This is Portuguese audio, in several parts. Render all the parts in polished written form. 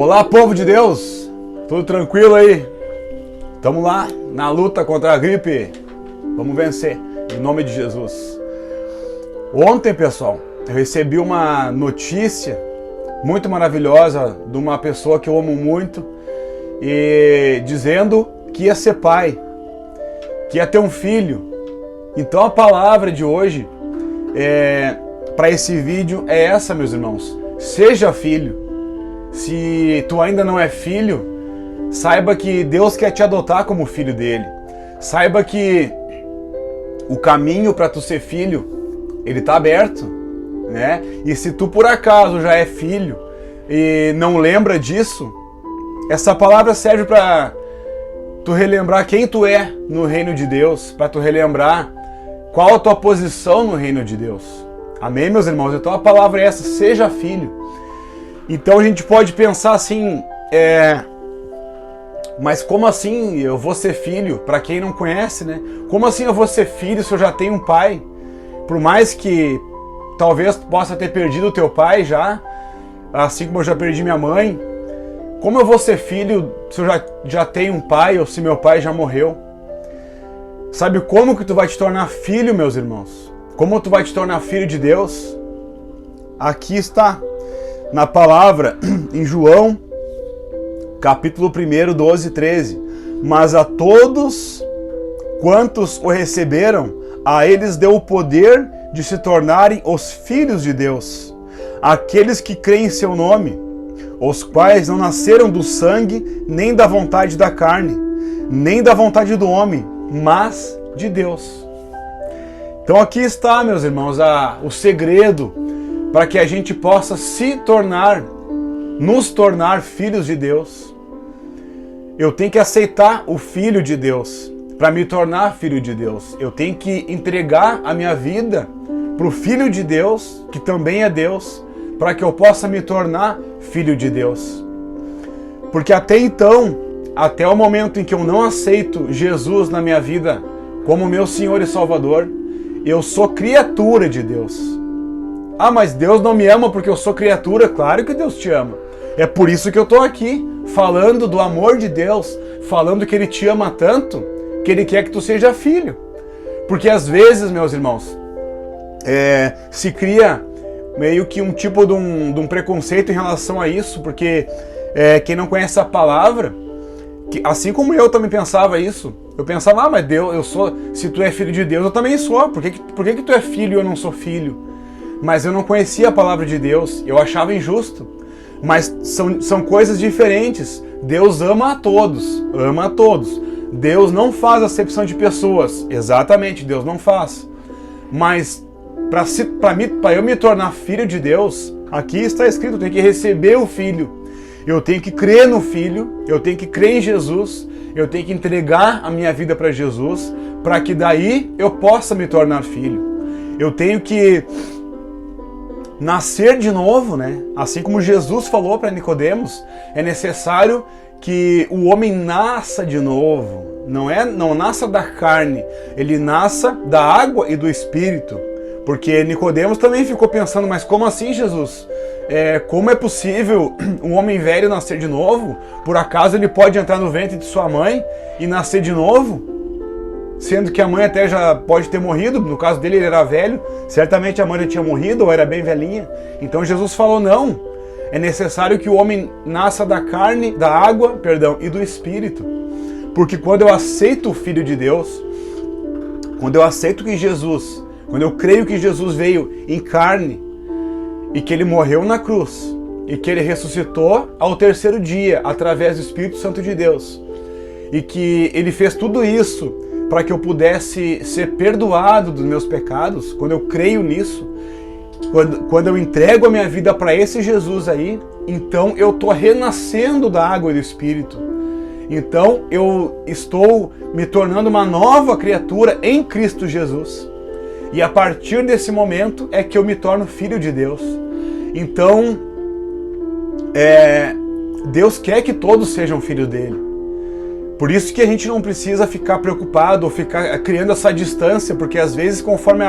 Olá, povo de Deus! Tudo tranquilo aí? Estamos lá na luta contra a gripe. Vamos vencer, em nome de Jesus. Ontem, pessoal, eu recebi uma notícia muito maravilhosa de uma pessoa que eu amo muito e dizendo que ia ser pai, que ia ter um filho. Então a palavra de hoje para esse vídeo é essa, meus irmãos. Seja filho. Se tu ainda não é filho, saiba que Deus quer te adotar como filho dele. Saiba que o caminho para tu ser filho, ele tá aberto, né? E se tu por acaso já é filho e não lembra disso, essa palavra serve para tu relembrar quem tu é no reino de Deus, para tu relembrar qual a tua posição no reino de Deus. Amém, meus irmãos? Então a palavra é essa, seja filho. Então a gente pode pensar assim, mas como assim eu vou ser filho? Para quem não conhece, né? Como assim eu vou ser filho se eu já tenho um pai? Por mais que talvez possa ter perdido o teu pai já, assim como eu já perdi minha mãe, como eu vou ser filho se eu já tenho um pai ou se meu pai já morreu? Sabe como que tu vai te tornar filho, meus irmãos? Como tu vai te tornar filho de Deus? Aqui está. Na palavra, em João, capítulo 1, 12 e 13. Mas a todos quantos o receberam, a eles deu o poder de se tornarem os filhos de Deus. Aqueles que creem em seu nome, os quais não nasceram do sangue, nem da vontade da carne, nem da vontade do homem, mas de Deus. Então aqui está, meus irmãos, o segredo para que a gente possa nos tornar filhos de Deus. Eu tenho que aceitar o Filho de Deus para me tornar filho de Deus. Eu tenho que entregar a minha vida para o Filho de Deus, que também é Deus, para que eu possa me tornar filho de Deus. Porque até então, até o momento em que eu não aceito Jesus na minha vida como meu Senhor e Salvador, eu sou criatura de Deus. Ah, mas Deus não me ama porque eu sou criatura? Claro que Deus te ama. É por isso que eu estou aqui, falando do amor de Deus, falando que Ele te ama tanto, que Ele quer que tu seja filho. Porque às vezes, meus irmãos, se cria meio que um tipo de um preconceito em relação a isso, porque quem não conhece a palavra, assim como eu também pensava isso, eu pensava, mas Deus, se tu é filho de Deus, eu também sou. Por que tu é filho e eu não sou filho? Mas eu não conhecia a palavra de Deus, eu achava injusto. Mas são coisas diferentes. Deus ama a todos, ama a todos. Deus não faz acepção de pessoas, exatamente, Deus não faz. Mas para eu me tornar filho de Deus, aqui está escrito, eu tenho que receber o Filho. Eu tenho que crer no Filho, eu tenho que crer em Jesus, eu tenho que entregar a minha vida para Jesus, para que daí eu possa me tornar filho. Eu tenho que nascer de novo, né? Assim como Jesus falou para Nicodemos, é necessário que o homem nasça de novo. Não nasça da carne, ele nasça da água e do Espírito. Porque Nicodemos também ficou pensando, mas como assim, Jesus? Como é possível um homem velho nascer de novo? Por acaso ele pode entrar no ventre de sua mãe e nascer de novo? Sendo que a mãe até já pode ter morrido, no caso dele ele era velho, certamente a mãe já tinha morrido ou era bem velhinha. Então Jesus falou, não, é necessário que o homem nasça da carne, da água, e do Espírito. Porque quando eu aceito o Filho de Deus, quando eu aceito que Jesus, quando eu creio que Jesus veio em carne, e que ele morreu na cruz, e que ele ressuscitou ao terceiro dia, através do Espírito Santo de Deus, e que ele fez tudo isso para que eu pudesse ser perdoado dos meus pecados, quando eu creio nisso, quando eu entrego a minha vida para esse Jesus aí, então eu estou renascendo da água e do Espírito. Então eu estou me tornando uma nova criatura em Cristo Jesus. E a partir desse momento é que eu me torno filho de Deus. Então, Deus quer que todos sejam filhos dele. Por isso que a gente não precisa ficar preocupado ou ficar criando essa distância, porque às vezes, conforme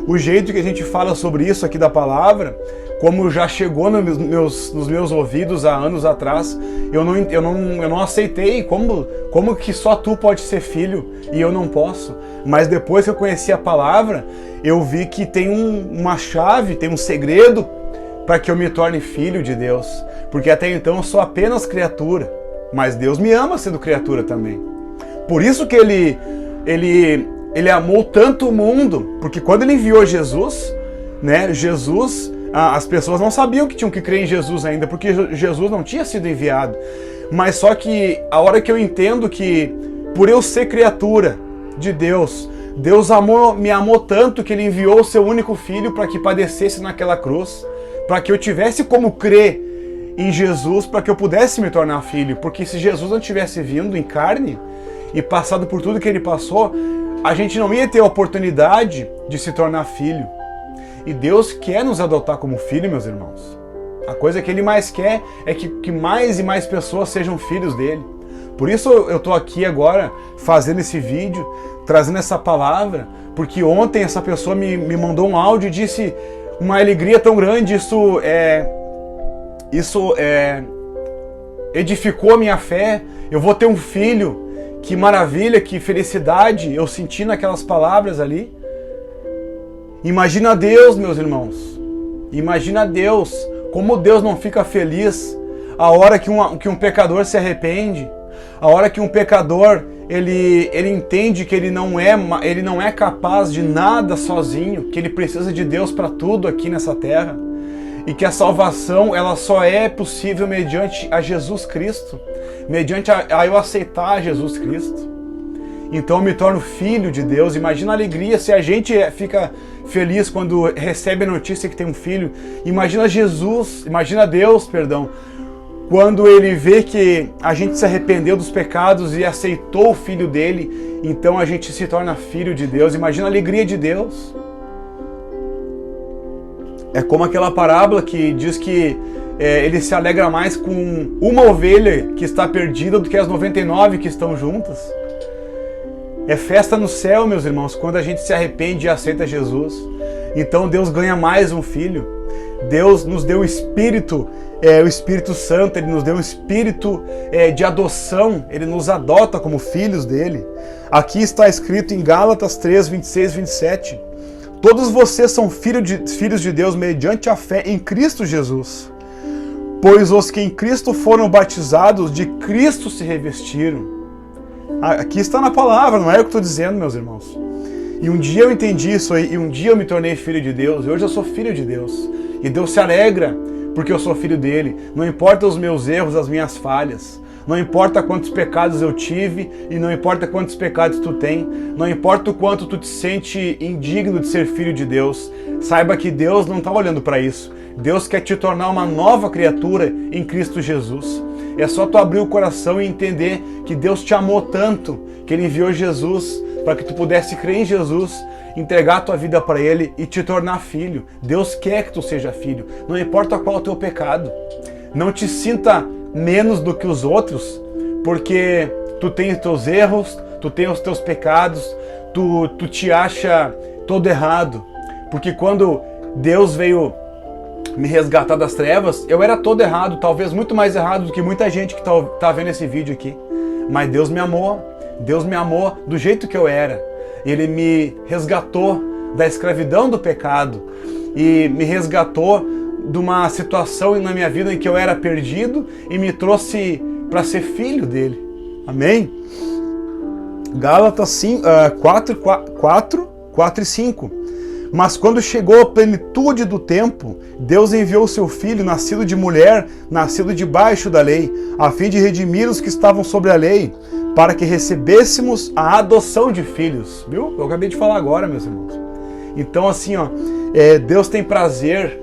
o jeito que a gente fala sobre isso aqui da palavra, como já chegou nos meus ouvidos há anos atrás, eu não aceitei. Como que só tu pode ser filho e eu não posso? Mas depois que eu conheci a palavra, eu vi que tem uma chave, tem um segredo para que eu me torne filho de Deus. Porque até então eu sou apenas criatura, mas Deus me ama sendo criatura também. Por isso que ele amou tanto o mundo, porque quando ele enviou Jesus, né, as pessoas não sabiam que tinham que crer em Jesus ainda, porque Jesus não tinha sido enviado. Mas só que a hora que eu entendo que, por eu ser criatura de Deus, Deus me amou tanto que ele enviou o seu único filho para que padecesse naquela cruz, para que eu tivesse como crer em Jesus, para que eu pudesse me tornar filho. Porque se Jesus não tivesse vindo em carne e passado por tudo que ele passou, a gente não ia ter a oportunidade de se tornar filho. E Deus quer nos adotar como filho, meus irmãos. A coisa que ele mais quer é que mais e mais pessoas sejam filhos dele. Por isso eu estou aqui agora fazendo esse vídeo, trazendo essa palavra, porque ontem essa pessoa me mandou um áudio e disse uma alegria tão grande, isso edificou a minha fé. Eu vou ter um filho. Que maravilha, que felicidade eu senti naquelas palavras ali. Imagina Deus, meus irmãos. Imagina Deus. Como Deus não fica feliz a hora que um pecador se arrepende. A hora que um pecador ele entende que ele não é capaz de nada sozinho. Que ele precisa de Deus para tudo aqui nessa terra. E que a salvação ela só é possível mediante a Jesus Cristo, mediante a eu aceitar Jesus Cristo. Então eu me torno filho de Deus. Imagina a alegria se a gente fica feliz quando recebe a notícia que tem um filho. Imagina Deus, quando ele vê que a gente se arrependeu dos pecados e aceitou o filho dele, então a gente se torna filho de Deus. Imagina a alegria de Deus. É como aquela parábola que diz que ele se alegra mais com uma ovelha que está perdida do que as 99 que estão juntas. É festa no céu, meus irmãos, quando a gente se arrepende e aceita Jesus. Então Deus ganha mais um filho. Deus nos deu o Espírito Santo, Ele nos deu um espírito de adoção, Ele nos adota como filhos dele. Aqui está escrito em Gálatas 3, 26 e 27. Todos vocês são filhos de Deus mediante a fé em Cristo Jesus. Pois os que em Cristo foram batizados, de Cristo se revestiram. Aqui está na palavra, não é o que eu estou dizendo, meus irmãos. E um dia eu entendi isso aí, e um dia eu me tornei filho de Deus, e hoje eu sou filho de Deus. E Deus se alegra porque eu sou filho dele. Não importa os meus erros, as minhas falhas. Não importa quantos pecados eu tive e não importa quantos pecados tu tem. Não importa o quanto tu te sente indigno de ser filho de Deus. Saiba que Deus não está olhando para isso. Deus quer te tornar uma nova criatura em Cristo Jesus. É só tu abrir o coração e entender que Deus te amou tanto que Ele enviou Jesus para que tu pudesse crer em Jesus, entregar a tua vida para Ele e te tornar filho. Deus quer que tu seja filho. Não importa qual é o teu pecado. Não te sinta menos do que os outros, porque tu tem os teus erros, tu tem os teus pecados, tu te acha todo errado. Porque quando Deus veio me resgatar das trevas, eu era todo errado, talvez muito mais errado do que muita gente que tá vendo esse vídeo aqui. Mas Deus me amou do jeito que eu era. Ele me resgatou da escravidão do pecado e me resgatou de uma situação na minha vida em que eu era perdido e me trouxe para ser filho dele. Amém? Gálatas 4 e 5. Mas quando chegou a plenitude do tempo, Deus enviou o seu filho, nascido de mulher, nascido debaixo da lei, a fim de redimir os que estavam sobre a lei, para que recebêssemos a adoção de filhos. Viu? Eu acabei de falar agora, meus irmãos. Então assim, Deus tem prazer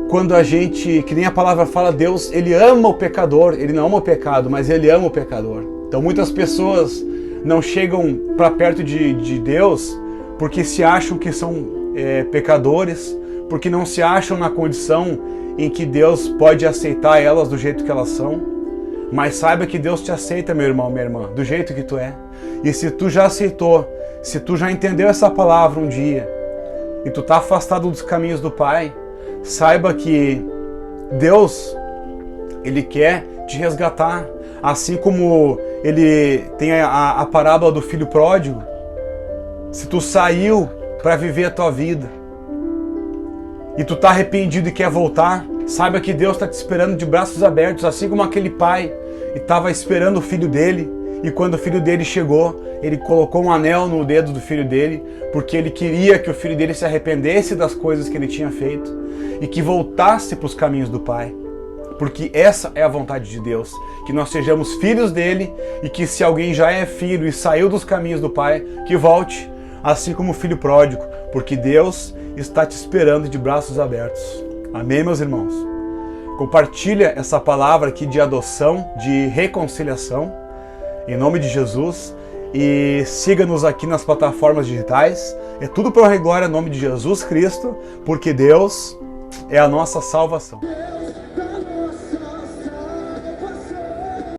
quando a gente, que nem a palavra fala, Deus, Ele ama o pecador. Ele não ama o pecado, mas Ele ama o pecador. Então muitas pessoas não chegam para perto de Deus porque se acham que são pecadores, porque não se acham na condição em que Deus pode aceitar elas do jeito que elas são. Mas saiba que Deus te aceita, meu irmão, minha irmã, do jeito que tu é. E se tu já aceitou, se tu já entendeu essa palavra um dia, e tu tá afastado dos caminhos do Pai, saiba que Deus, Ele quer te resgatar. Assim como Ele tem a parábola do filho pródigo. Se tu saiu para viver a tua vida, e tu tá arrependido e quer voltar, saiba que Deus está te esperando de braços abertos, assim como aquele pai estava esperando o filho dele, e quando o filho dele chegou, ele colocou um anel no dedo do filho dele, porque ele queria que o filho dele se arrependesse das coisas que ele tinha feito e que voltasse para os caminhos do Pai. Porque essa é a vontade de Deus, que nós sejamos filhos dele, e que se alguém já é filho e saiu dos caminhos do Pai, que volte, assim como o filho pródigo, porque Deus está te esperando de braços abertos. Amém, meus irmãos? Compartilha essa palavra aqui de adoção, de reconciliação, em nome de Jesus, e siga-nos aqui nas plataformas digitais. É tudo para a glória em nome de Jesus Cristo, porque Deus é a nossa salvação.